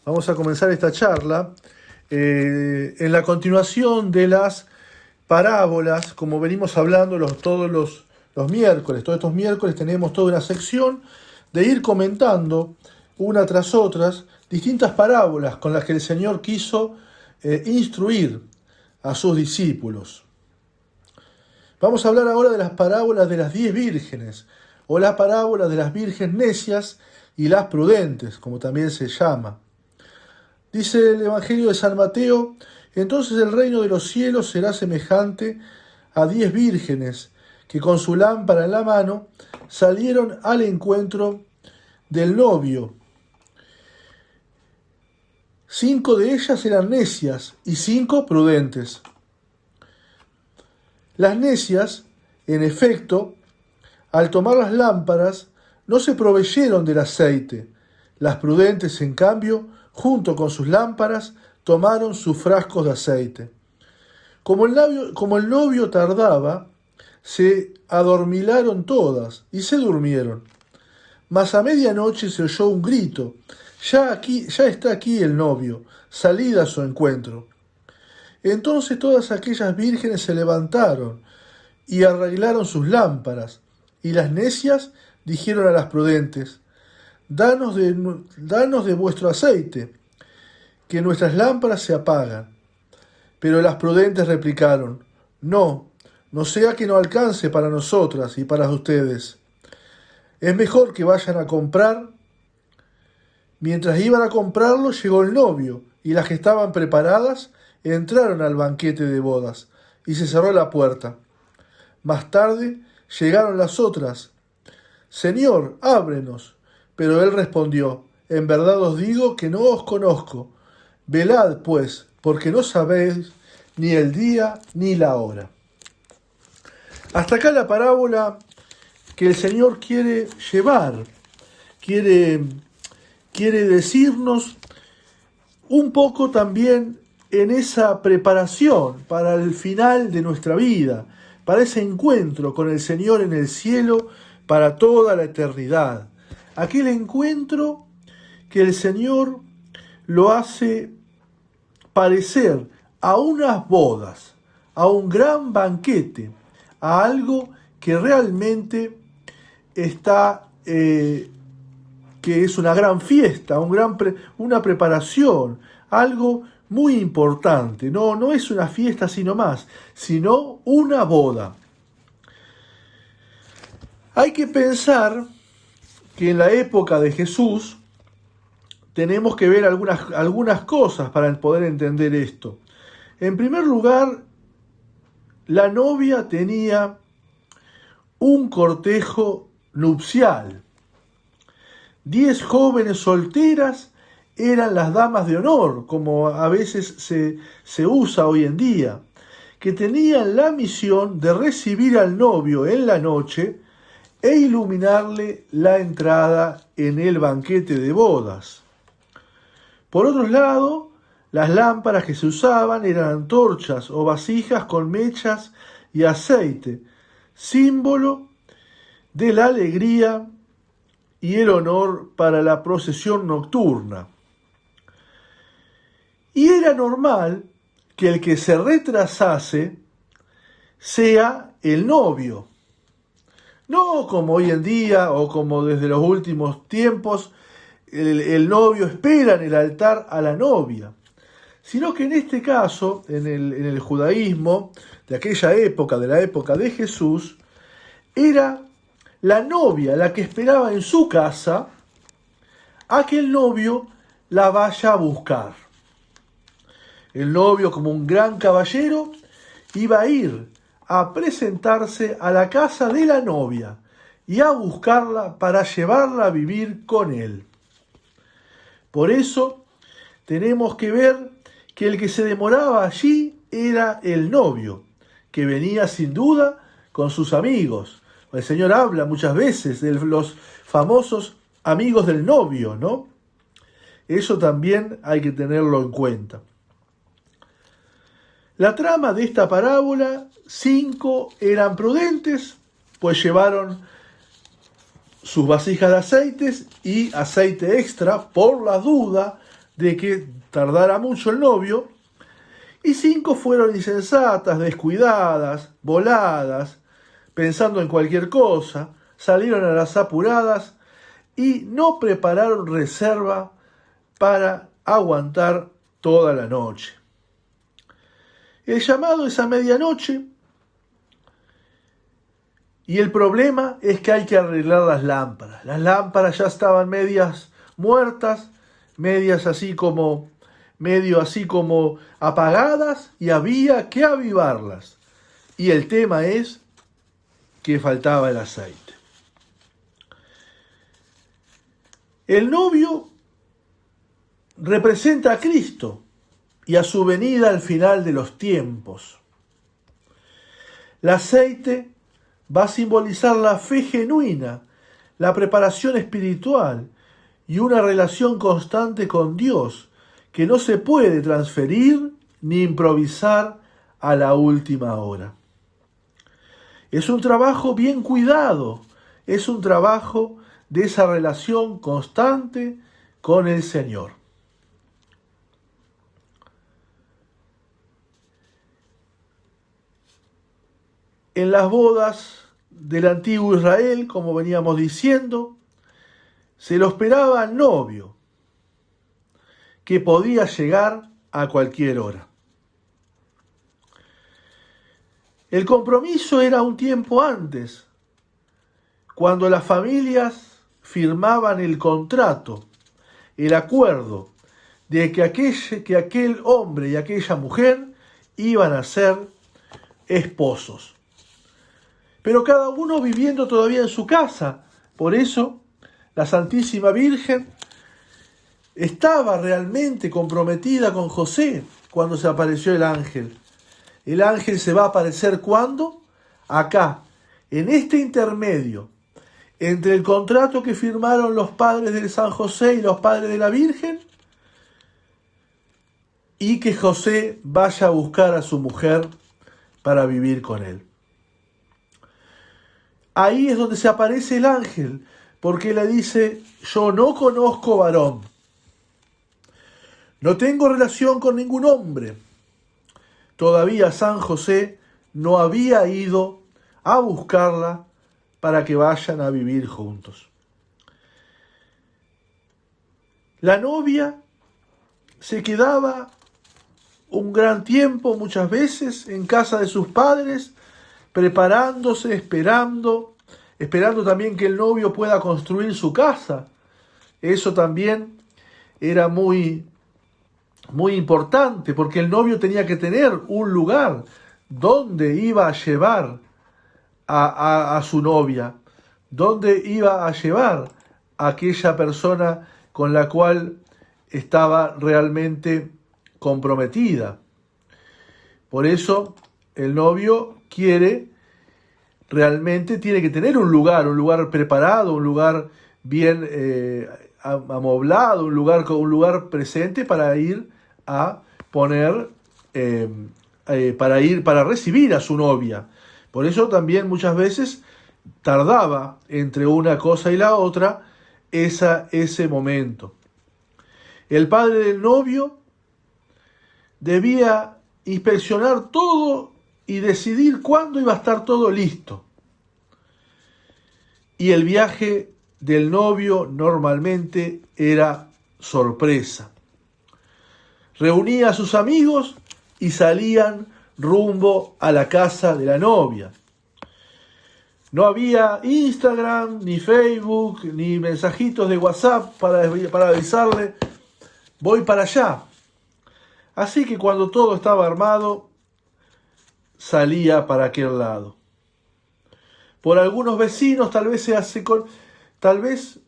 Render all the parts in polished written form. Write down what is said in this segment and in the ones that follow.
Vamos a comenzar esta charla en la continuación de las parábolas, como venimos hablando todos los miércoles. Todos estos miércoles tenemos toda una sección de ir comentando una tras otras distintas parábolas con las que el Señor quiso instruir a sus discípulos. Vamos a hablar ahora de las parábolas de las 10 vírgenes, o la parábola de las vírgenes necias y las prudentes, como también se llama. Dice el Evangelio de San Mateo: entonces el reino de los cielos será semejante a 10 vírgenes que con su lámpara en la mano salieron al encuentro del novio. 5 de ellas eran necias y 5 prudentes. Las necias, en efecto, al tomar las lámparas, no se proveyeron del aceite. Las prudentes, en cambio, junto con sus lámparas, tomaron sus frascos de aceite. Como el novio tardaba, se adormilaron todas y se durmieron. Mas a medianoche se oyó un grito: ya está aquí el novio, salid a su encuentro. Entonces todas aquellas vírgenes se levantaron y arreglaron sus lámparas, y las necias dijeron a las prudentes: danos de vuestro aceite, que nuestras lámparas se apagan. Pero las prudentes replicaron: no sea que no alcance para nosotras y para ustedes. Es mejor que vayan a comprar. Mientras iban a comprarlo, llegó el novio, y las que estaban preparadas entraron al banquete de bodas, y se cerró la puerta. Más tarde llegaron las otras: Señor, ábrenos. Pero él respondió: en verdad os digo que no os conozco. Velad, pues, porque no sabéis ni el día ni la hora. Hasta acá la parábola que el Señor quiere llevar, quiere decirnos un poco también en esa preparación para el final de nuestra vida, para ese encuentro con el Señor en el cielo para toda la eternidad. Aquel encuentro que el Señor lo hace parecer a unas bodas, a un gran banquete, a algo que realmente está, que es una gran fiesta, una preparación, algo muy importante. No es una fiesta sino más, sino una boda. Hay que pensar que en la época de Jesús tenemos que ver algunas cosas para poder entender esto. En primer lugar, la novia tenía un cortejo nupcial. 10 jóvenes solteras eran las damas de honor, como a veces se usa hoy en día, que tenían la misión de recibir al novio en la noche e iluminarle la entrada en el banquete de bodas. Por otro lado, las lámparas que se usaban eran antorchas o vasijas con mechas y aceite, símbolo de la alegría y el honor para la procesión nocturna. Y era normal que el que se retrasase sea el novio. No como hoy en día o como desde los últimos tiempos, el novio espera en el altar a la novia, sino que en este caso, en el judaísmo de aquella época, de la época de Jesús, era la novia la que esperaba en su casa a que el novio la vaya a buscar. El novio, como un gran caballero, iba a ir a presentarse a la casa de la novia y a buscarla para llevarla a vivir con él. Por eso tenemos que ver que el que se demoraba allí era el novio, que venía sin duda con sus amigos. El Señor habla muchas veces de los famosos amigos del novio, ¿no? Eso también hay que tenerlo en cuenta. La trama de esta parábola: 5 eran prudentes, pues llevaron sus vasijas de aceites y aceite extra por la duda de que tardara mucho el novio, y 5 fueron insensatas, descuidadas, voladas, pensando en cualquier cosa, salieron a las apuradas y no prepararon reserva para aguantar toda la noche. El llamado es a medianoche y el problema es que hay que arreglar las lámparas. Las lámparas ya estaban medias muertas, medio así como apagadas, y había que avivarlas. Y el tema es que faltaba el aceite. El novio representa a Cristo y a su venida al final de los tiempos. El aceite va a simbolizar la fe genuina, la preparación espiritual y una relación constante con Dios que no se puede transferir ni improvisar a la última hora. Es un trabajo bien cuidado, es un trabajo de esa relación constante con el Señor. En las bodas del antiguo Israel, como veníamos diciendo, se lo esperaba al novio, que podía llegar a cualquier hora. El compromiso era un tiempo antes, cuando las familias firmaban el contrato, el acuerdo de que aquel hombre y aquella mujer iban a ser esposos. Pero cada uno viviendo todavía en su casa. Por eso la Santísima Virgen estaba realmente comprometida con José cuando se apareció el ángel. El ángel se va a aparecer ¿cuándo? Acá, en este intermedio entre el contrato que firmaron los padres de San José y los padres de la Virgen, y que José vaya a buscar a su mujer para vivir con él. Ahí es donde se aparece el ángel, porque le dice: yo no conozco varón, no tengo relación con ningún hombre. Todavía San José no había ido a buscarla para que vayan a vivir juntos. La novia se quedaba un gran tiempo, muchas veces, en casa de sus padres, preparándose, esperando también que el novio pueda construir su casa. Eso también era muy importante, porque el novio tenía que tener un lugar donde iba a llevar a su novia, donde iba a llevar a aquella persona con la cual estaba realmente comprometida. Por eso el novio realmente tiene que tener un lugar preparado, un lugar bien amoblado, un lugar presente para ir a poner, para recibir a su novia. Por eso también muchas veces tardaba entre una cosa y la otra ese momento. El padre del novio debía inspeccionar todo y decidir cuándo iba a estar todo listo. Y el viaje del novio normalmente era sorpresa. Reunía a sus amigos y salían rumbo a la casa de la novia. No había Instagram, ni Facebook, ni mensajitos de WhatsApp para avisarle: voy para allá. Así que cuando todo estaba armado, salía para aquel lado. Por algunos vecinos tal vez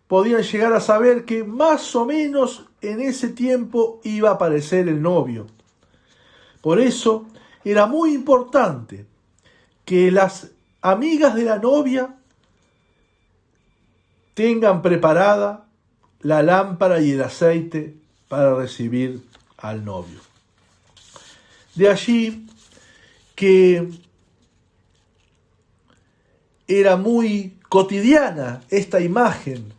podían llegar a saber que más o menos en ese tiempo iba a aparecer el novio. Por eso era muy importante que las amigas de la novia tengan preparada la lámpara y el aceite para recibir al novio. De allí que era muy cotidiana esta imagen,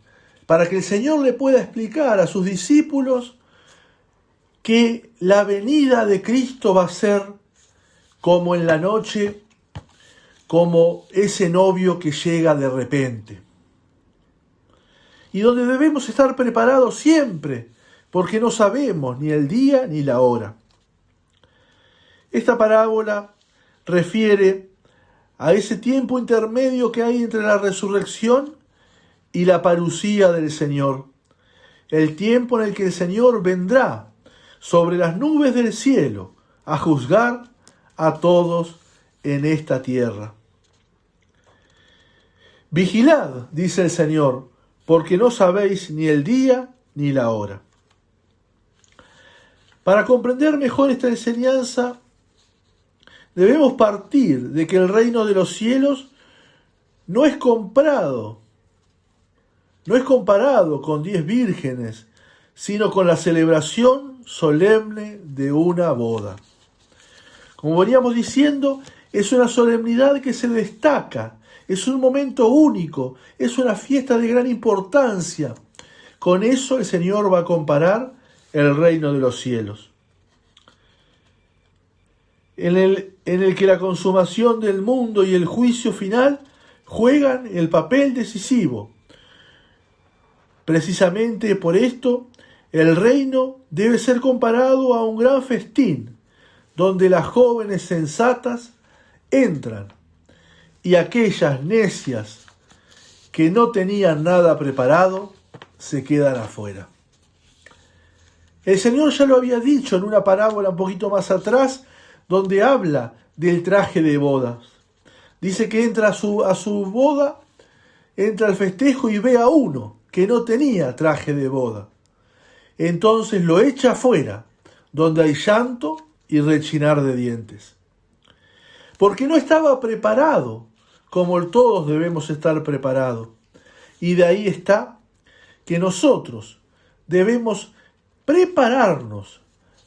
para que el Señor le pueda explicar a sus discípulos que la venida de Cristo va a ser como en la noche, como ese novio que llega de repente. Y donde debemos estar preparados siempre, porque no sabemos ni el día ni la hora. Esta parábola refiere a ese tiempo intermedio que hay entre la resurrección y la parusía del Señor. El tiempo en el que el Señor vendrá sobre las nubes del cielo a juzgar a todos en esta tierra. Vigilad, dice el Señor, porque no sabéis ni el día ni la hora. Para comprender mejor esta enseñanza, debemos partir de que el reino de los cielos no es comparado con 10 vírgenes, sino con la celebración solemne de una boda. Como veníamos diciendo, es una solemnidad que se destaca, es un momento único, es una fiesta de gran importancia. Con eso el Señor va a comparar el reino de los cielos, en el que la consumación del mundo y el juicio final juegan el papel decisivo. Precisamente por esto, el reino debe ser comparado a un gran festín, donde las jóvenes sensatas entran y aquellas necias que no tenían nada preparado se quedan afuera. El Señor ya lo había dicho en una parábola un poquito más atrás, donde habla del traje de bodas. Dice que entra a su boda, entra al festejo y ve a uno que no tenía traje de boda. Entonces lo echa afuera, donde hay llanto y rechinar de dientes. Porque no estaba preparado, como todos debemos estar preparados. Y de ahí está que nosotros debemos prepararnos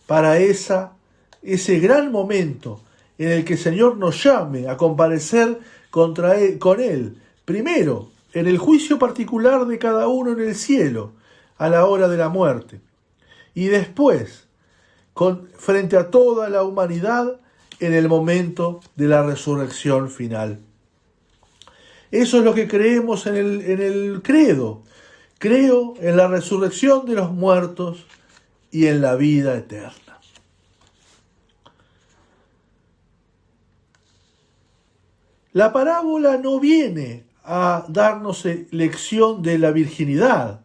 para ese gran momento en el que el Señor nos llame a comparecer con Él. Primero, en el juicio particular de cada uno en el cielo, a la hora de la muerte. Y después, frente a toda la humanidad, en el momento de la resurrección final. Eso es lo que creemos en el credo. Creo en la resurrección de los muertos y en la vida eterna. La parábola no viene a darnos lección de la virginidad,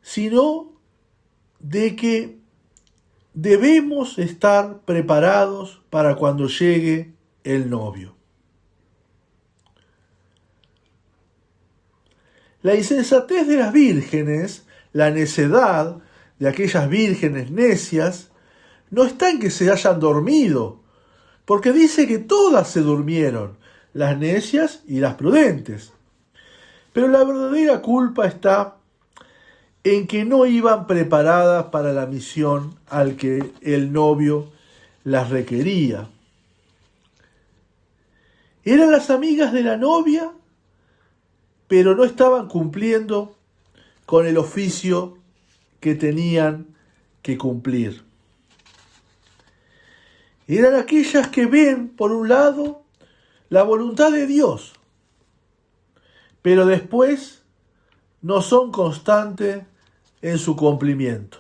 sino de que debemos estar preparados para cuando llegue el novio. La insensatez de las vírgenes, la necedad de aquellas vírgenes necias, no está en que se hayan dormido, porque dice que todas se durmieron, las necias y las prudentes. Pero la verdadera culpa está en que no iban preparadas para la misión al que el novio las requería. Eran las amigas de la novia, pero no estaban cumpliendo con el oficio que tenían que cumplir. Eran aquellas que ven, por un lado, la voluntad de Dios, pero después no son constantes en su cumplimiento.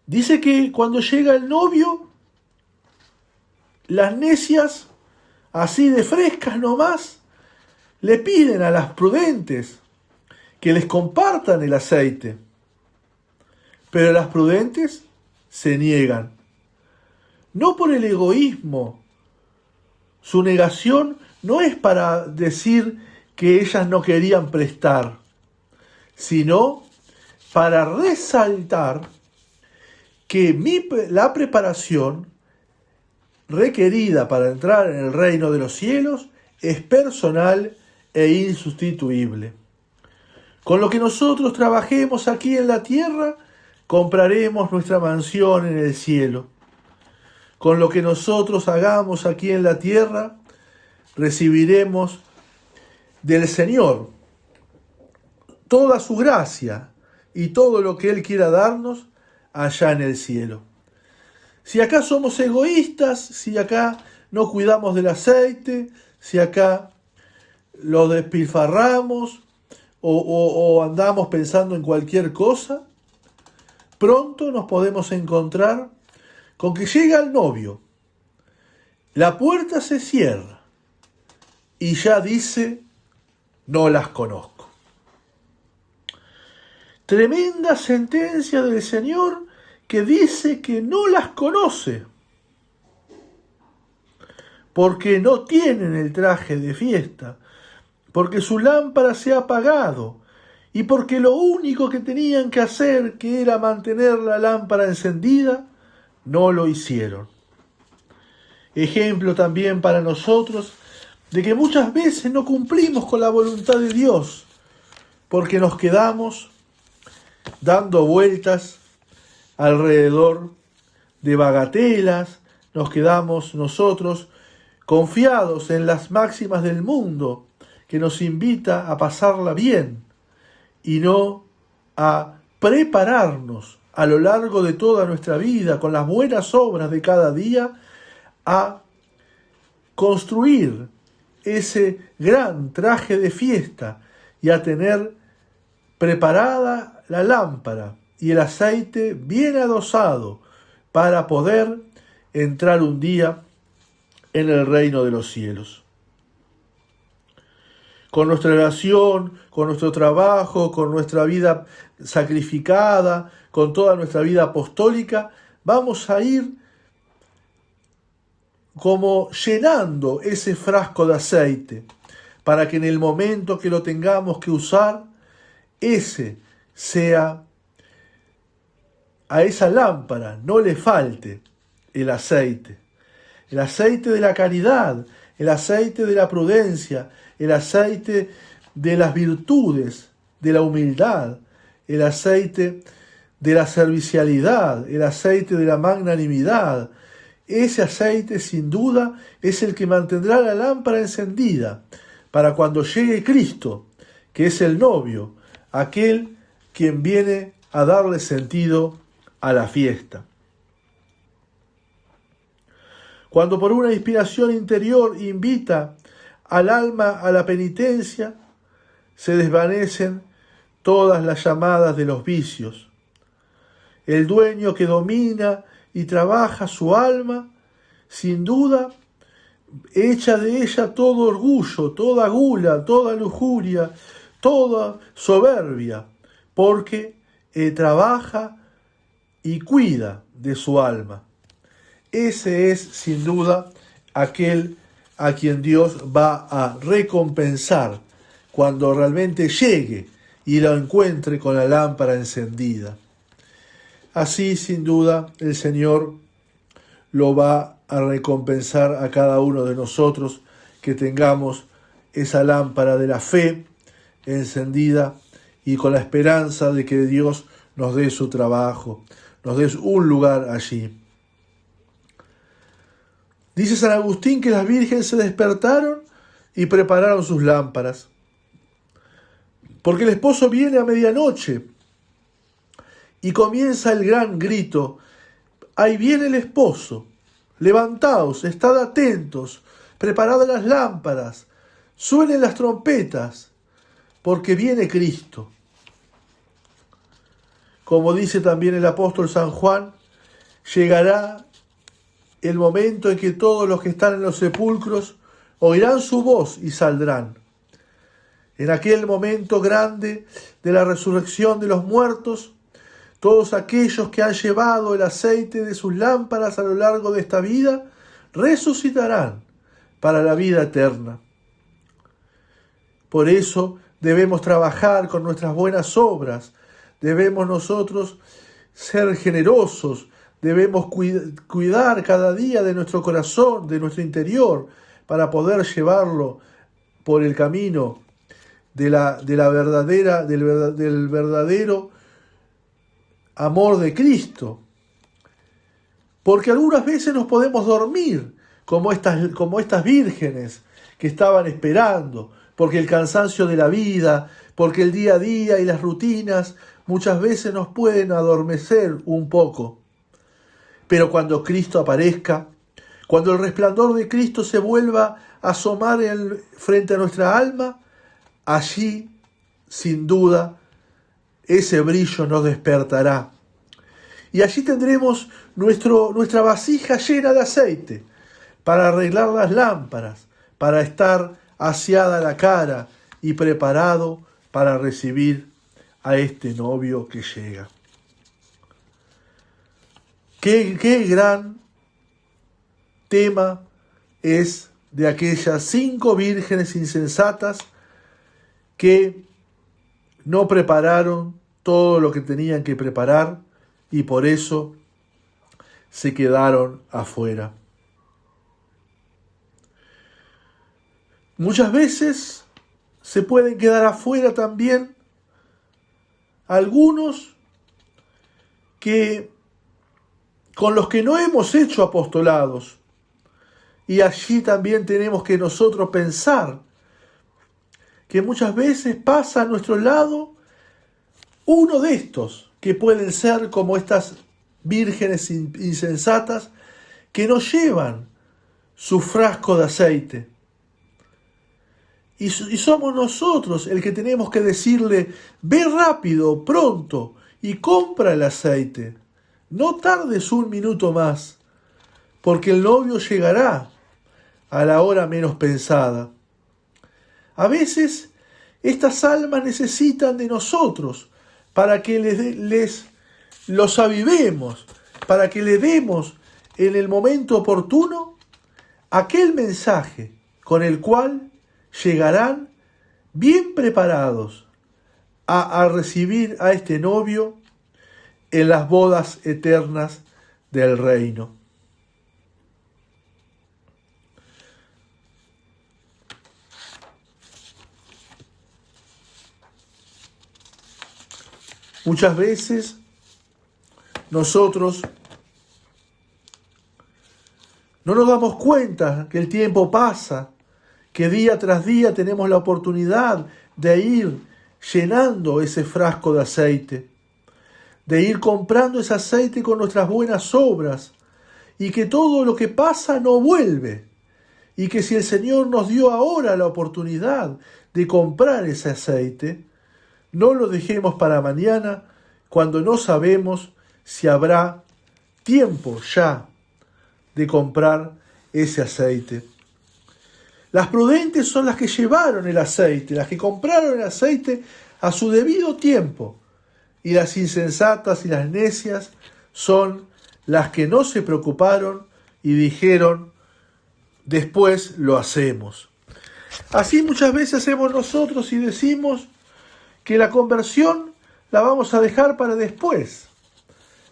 Dice que cuando llega el novio, las necias, así de frescas nomás, le piden a las prudentes que les compartan el aceite. Pero las prudentes se niegan. No por el egoísmo. Su negación no es para decir que ellas no querían prestar, sino para resaltar que la preparación requerida para entrar en el reino de los cielos es personal e insustituible. Con lo que nosotros trabajemos aquí en la tierra, compraremos nuestra mansión en el cielo. Con lo que nosotros hagamos aquí en la tierra, recibiremos del Señor, toda su gracia y todo lo que Él quiera darnos allá en el cielo. Si acá somos egoístas, si acá no cuidamos del aceite, si acá lo despilfarramos o andamos pensando en cualquier cosa, pronto nos podemos encontrar con que llega el novio, la puerta se cierra y ya dice, no las conozco. Tremenda sentencia del Señor que dice que no las conoce, porque no tienen el traje de fiesta, porque su lámpara se ha apagado, y porque lo único que tenían que hacer, que era mantener la lámpara encendida, no lo hicieron. Ejemplo también para nosotros de que muchas veces no cumplimos con la voluntad de Dios, porque nos quedamos dando vueltas alrededor de bagatelas, nos quedamos nosotros confiados en las máximas del mundo que nos invita a pasarla bien y no a prepararnos a lo largo de toda nuestra vida con las buenas obras de cada día a construir ese gran traje de fiesta y a tener preparada la lámpara y el aceite bien adosado para poder entrar un día en el reino de los cielos. Con nuestra oración, con nuestro trabajo, con nuestra vida sacrificada, con toda nuestra vida apostólica, vamos a ir como llenando ese frasco de aceite para que en el momento que lo tengamos que usar, ese sea, a esa lámpara no le falte el aceite de la caridad, el aceite de la prudencia, el aceite de las virtudes, de la humildad, el aceite de la servicialidad, el aceite de la magnanimidad. Ese aceite sin duda es el que mantendrá la lámpara encendida para cuando llegue Cristo, que es el novio, aquel quien viene a darle sentido a la fiesta. Cuando por una inspiración interior invita al alma a la penitencia, se desvanecen todas las llamadas de los vicios. El dueño que domina y trabaja su alma, sin duda, echa de ella todo orgullo, toda gula, toda lujuria, toda soberbia, porque trabaja y cuida de su alma. Ese es, sin duda, aquel a quien Dios va a recompensar cuando realmente llegue y lo encuentre con la lámpara encendida. Así, sin duda, el Señor lo va a recompensar a cada uno de nosotros que tengamos esa lámpara de la fe encendida y con la esperanza de que Dios nos dé su trabajo, nos dé un lugar allí. Dice San Agustín que las vírgenes se despertaron y prepararon sus lámparas, porque el esposo viene a medianoche y comienza el gran grito: ahí viene el esposo, levantaos, estad atentos, preparad las lámparas, suenen las trompetas, porque viene Cristo. Como dice también el apóstol San Juan, llegará el momento en que todos los que están en los sepulcros oirán su voz y saldrán. En aquel momento grande de la resurrección de los muertos, todos aquellos que han llevado el aceite de sus lámparas a lo largo de esta vida, resucitarán para la vida eterna. Por eso debemos trabajar con nuestras buenas obras, debemos nosotros ser generosos, debemos cuidar cada día de nuestro corazón, de nuestro interior, para poder llevarlo por el camino del verdadero amor de Cristo. Porque algunas veces nos podemos dormir como estas vírgenes que estaban esperando, porque el cansancio de la vida, porque el día a día y las rutinas muchas veces nos pueden adormecer un poco. Pero cuando Cristo aparezca, cuando el resplandor de Cristo se vuelva a asomar frente a nuestra alma, allí, sin duda, ese brillo nos despertará. Y allí tendremos nuestra vasija llena de aceite para arreglar las lámparas, para estar aseada la cara y preparado para recibir a este novio que llega. Qué gran tema es de aquellas 5 vírgenes insensatas que no prepararon todo lo que tenían que preparar y por eso se quedaron afuera. Muchas veces se pueden quedar afuera también algunos con los que no hemos hecho apostolados. Y allí también tenemos que nosotros pensar que muchas veces pasa a nuestro lado uno de estos, que pueden ser como estas vírgenes insensatas, que no llevan su frasco de aceite. Y somos nosotros el que tenemos que decirle, ve rápido, pronto, y compra el aceite. No tardes un minuto más, porque el novio llegará a la hora menos pensada. A veces estas almas necesitan de nosotros para que los avivemos, para que le demos en el momento oportuno aquel mensaje con el cual llegarán bien preparados a recibir a este novio en las bodas eternas del reino. Muchas veces nosotros no nos damos cuenta que el tiempo pasa, que día tras día tenemos la oportunidad de ir llenando ese frasco de aceite, de ir comprando ese aceite con nuestras buenas obras, y que todo lo que pasa no vuelve, y que si el Señor nos dio ahora la oportunidad de comprar ese aceite, no lo dejemos para mañana, cuando no sabemos si habrá tiempo ya de comprar ese aceite. Las prudentes son las que llevaron el aceite, las que compraron el aceite a su debido tiempo, y las insensatas y las necias son las que no se preocuparon y dijeron, después lo hacemos. Así muchas veces hacemos nosotros y decimos que la conversión la vamos a dejar para después,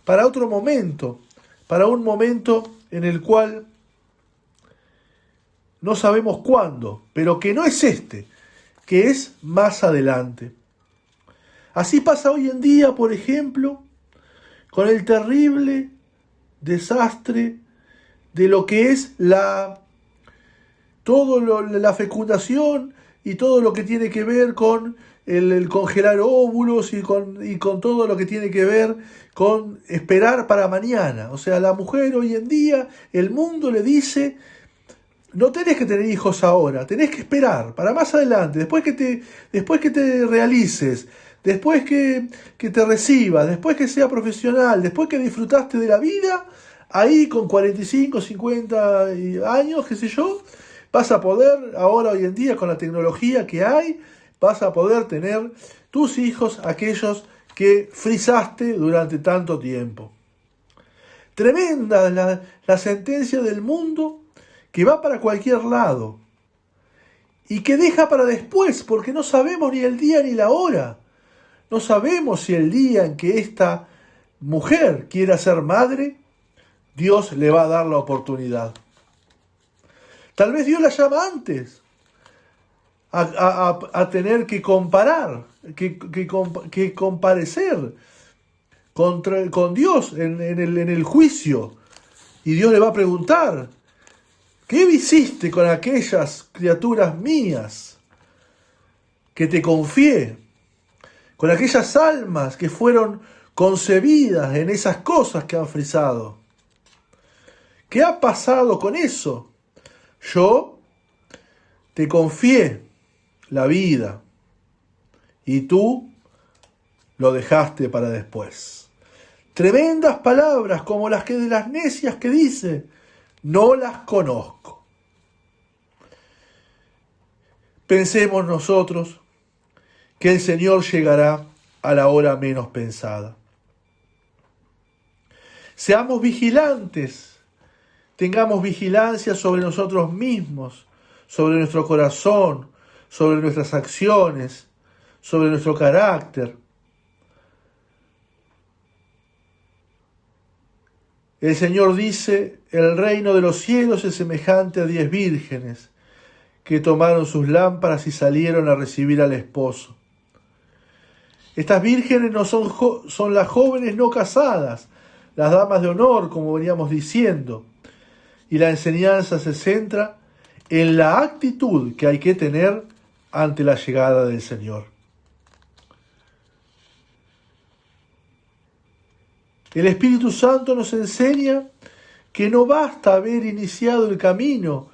para otro momento, para un momento en el cual no sabemos cuándo, pero que no es este, que es más adelante. Así pasa hoy en día, por ejemplo, con el terrible desastre de lo que es la fecundación y todo lo que tiene que ver con el congelar óvulos y con todo lo que tiene que ver con esperar para mañana. O sea, la mujer hoy en día, el mundo le dice, no tenés que tener hijos ahora, tenés que esperar para más adelante, después que te realices, después que te recibas, después que sea profesional, después que disfrutaste de la vida, ahí con 45, 50 años, qué sé yo, vas a poder, ahora hoy en día con la tecnología que hay, vas a poder tener tus hijos, aquellos que frisaste durante tanto tiempo. Tremenda la sentencia del mundo que va para cualquier lado y que deja para después, porque no sabemos ni el día ni la hora. No sabemos si el día en que esta mujer quiera ser madre, Dios le va a dar la oportunidad. Tal vez Dios la llama antes a tener que comparar, que comparecer con Dios en el juicio. Y Dios le va a preguntar, ¿Qué hiciste con aquellas criaturas mías que te confié? Con aquellas almas que fueron concebidas en esas cosas que han frisado. ¿Qué ha pasado con eso? Yo te confié la vida y tú lo dejaste para después. Tremendas palabras como las que de las necias que dice, no las conozco. Pensemos nosotros que el Señor llegará a la hora menos pensada. Seamos vigilantes, tengamos vigilancia sobre nosotros mismos, sobre nuestro corazón, sobre nuestras acciones, sobre nuestro carácter. El Señor dice, el reino de los cielos es semejante a 10 vírgenes que tomaron sus lámparas y salieron a recibir al esposo. Estas vírgenes no son las jóvenes no casadas, las damas de honor, como veníamos diciendo. Y la enseñanza se centra en la actitud que hay que tener ante la llegada del Señor. El Espíritu Santo nos enseña que no basta haber iniciado el camino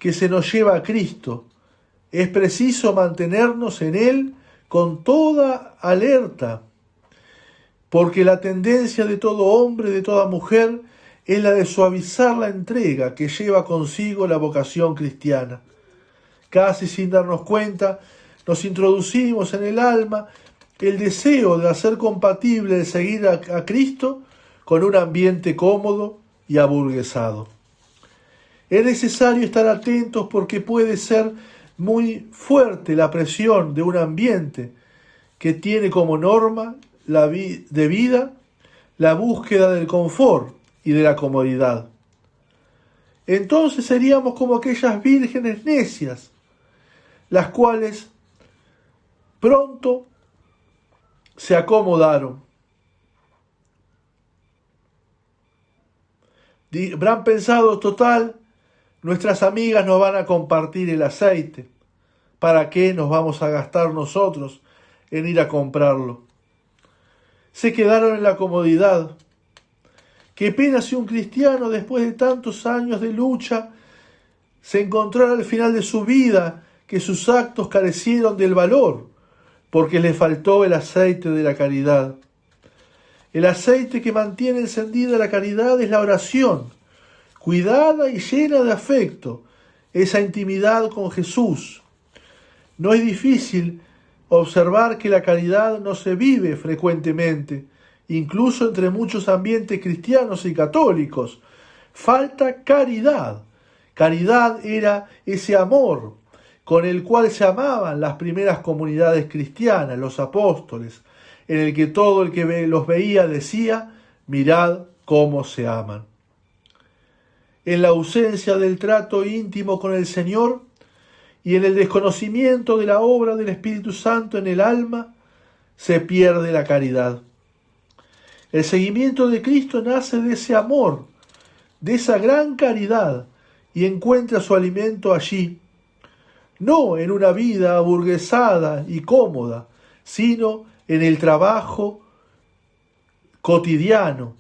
que se nos lleva a Cristo. Es preciso mantenernos en Él con toda alerta, porque la tendencia de todo hombre, de toda mujer, es la de suavizar la entrega que lleva consigo la vocación cristiana. Casi sin darnos cuenta, nos introducimos en el alma el deseo de hacer compatible el seguir a Cristo con un ambiente cómodo y aburguesado. Es necesario estar atentos porque puede ser muy fuerte la presión de un ambiente que tiene como norma de vida la búsqueda del confort y de la comodidad. Entonces seríamos como aquellas vírgenes necias, las cuales pronto se acomodaron. Habrán pensado, total, nuestras amigas nos van a compartir el aceite. ¿Para qué nos vamos a gastar nosotros en ir a comprarlo? Se quedaron en la comodidad. Qué pena si un cristiano, después de tantos años de lucha, se encontrara al final de su vida que sus actos carecieron del valor, porque le faltó el aceite de la caridad. El aceite que mantiene encendida la caridad es la oración, cuidada y llena de afecto, esa intimidad con Jesús. No es difícil observar que la caridad no se vive frecuentemente, incluso entre muchos ambientes cristianos y católicos. Falta caridad. Caridad era ese amor con el cual se amaban las primeras comunidades cristianas, los apóstoles, en el que todo el que los veía decía, mirad cómo se aman. En la ausencia del trato íntimo con el Señor y en el desconocimiento de la obra del Espíritu Santo en el alma, se pierde la caridad. El seguimiento de Cristo nace de ese amor, de esa gran caridad, y encuentra su alimento allí, no en una vida aburguesada y cómoda, sino en el trabajo cotidiano,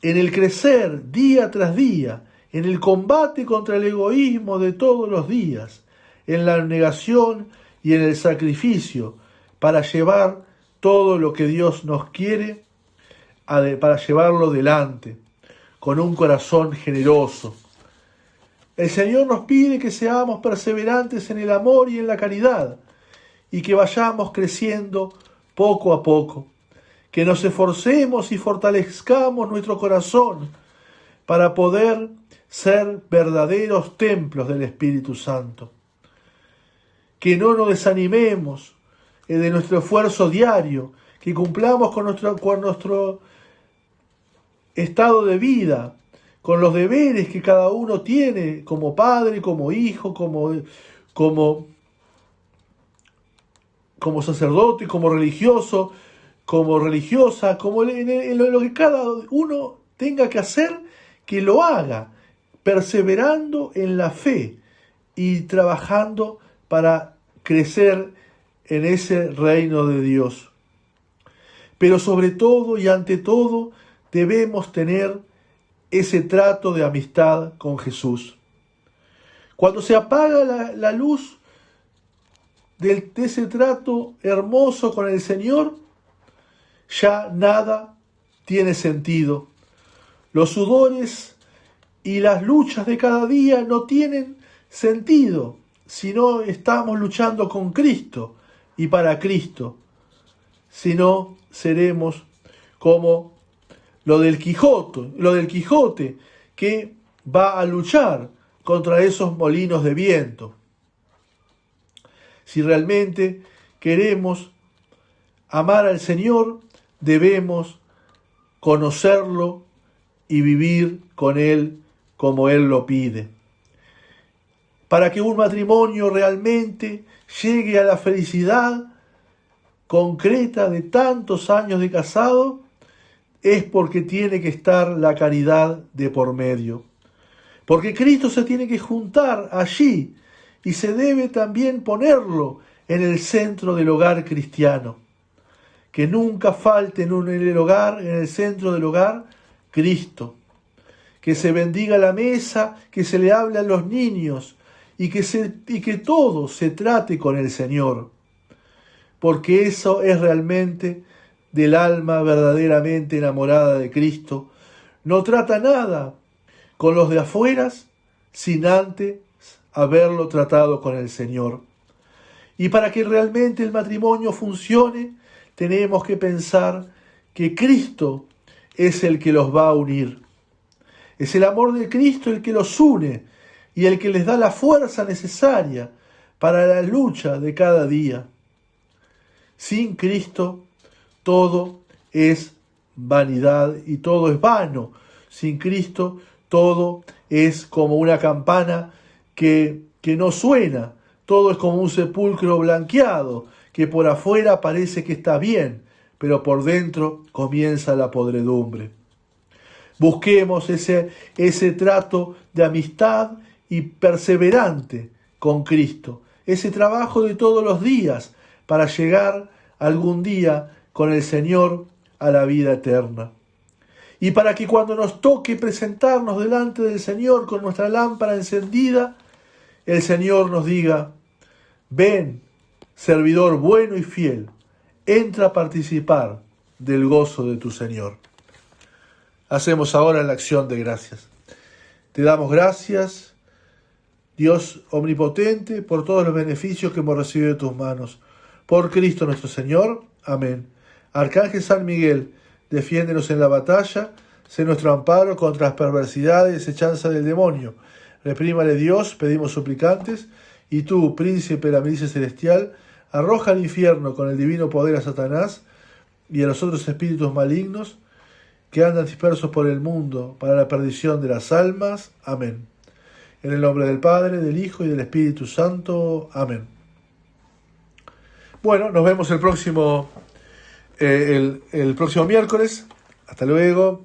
en el crecer día tras día, en el combate contra el egoísmo de todos los días, en la abnegación y en el sacrificio, para llevar todo lo que Dios nos quiere, para llevarlo delante, con un corazón generoso. El Señor nos pide que seamos perseverantes en el amor y en la caridad, y que vayamos creciendo poco a poco, que nos esforcemos y fortalezcamos nuestro corazón para poder ser verdaderos templos del Espíritu Santo. Que no nos desanimemos de nuestro esfuerzo diario, que cumplamos con nuestro estado de vida, con los deberes que cada uno tiene como padre, como hijo, como sacerdote, como religioso, como religiosa, como en lo que cada uno tenga que hacer, que lo haga, perseverando en la fe y trabajando para crecer en ese reino de Dios. Pero sobre todo y ante todo debemos tener ese trato de amistad con Jesús. Cuando se apaga la luz de ese trato hermoso con el Señor, ya nada tiene sentido. Los sudores y las luchas de cada día no tienen sentido si no estamos luchando con Cristo y para Cristo. Si no, seremos como lo del Quijote que va a luchar contra esos molinos de viento. Si realmente queremos amar al Señor, debemos conocerlo y vivir con Él como Él lo pide. Para que un matrimonio realmente llegue a la felicidad concreta de tantos años de casado, es porque tiene que estar la caridad de por medio. Porque Cristo se tiene que juntar allí y se debe también ponerlo en el centro del hogar cristiano. Que nunca falte en el centro del hogar, Cristo. Que se bendiga la mesa, que se le hable a los niños y que todo se trate con el Señor. Porque eso es realmente del alma verdaderamente enamorada de Cristo. No trata nada con los de afuera sin antes haberlo tratado con el Señor. Y para que realmente el matrimonio funcione, tenemos que pensar que Cristo es el que los va a unir. Es el amor de Cristo el que los une y el que les da la fuerza necesaria para la lucha de cada día. Sin Cristo todo es vanidad y todo es vano. Sin Cristo todo es como una campana que no suena. Todo es como un sepulcro blanqueado, que por afuera parece que está bien, pero por dentro comienza la podredumbre. Busquemos ese trato de amistad y perseverante con Cristo, ese trabajo de todos los días para llegar algún día con el Señor a la vida eterna. Y para que cuando nos toque presentarnos delante del Señor con nuestra lámpara encendida, el Señor nos diga: ven, servidor bueno y fiel, entra a participar del gozo de tu Señor. Hacemos ahora la acción de gracias. Te damos gracias, Dios omnipotente, por todos los beneficios que hemos recibido de tus manos. Por Cristo nuestro Señor. Amén. Arcángel San Miguel, defiéndenos en la batalla, sé nuestro amparo contra las perversidades y desechanzas del demonio. Reprímale Dios, pedimos suplicantes, y tú, príncipe de la milicia celestial, arroja al infierno con el divino poder a Satanás y a los otros espíritus malignos que andan dispersos por el mundo para la perdición de las almas. Amén. En el nombre del Padre, del Hijo y del Espíritu Santo. Amén. Bueno, nos vemos el próximo miércoles. Hasta luego.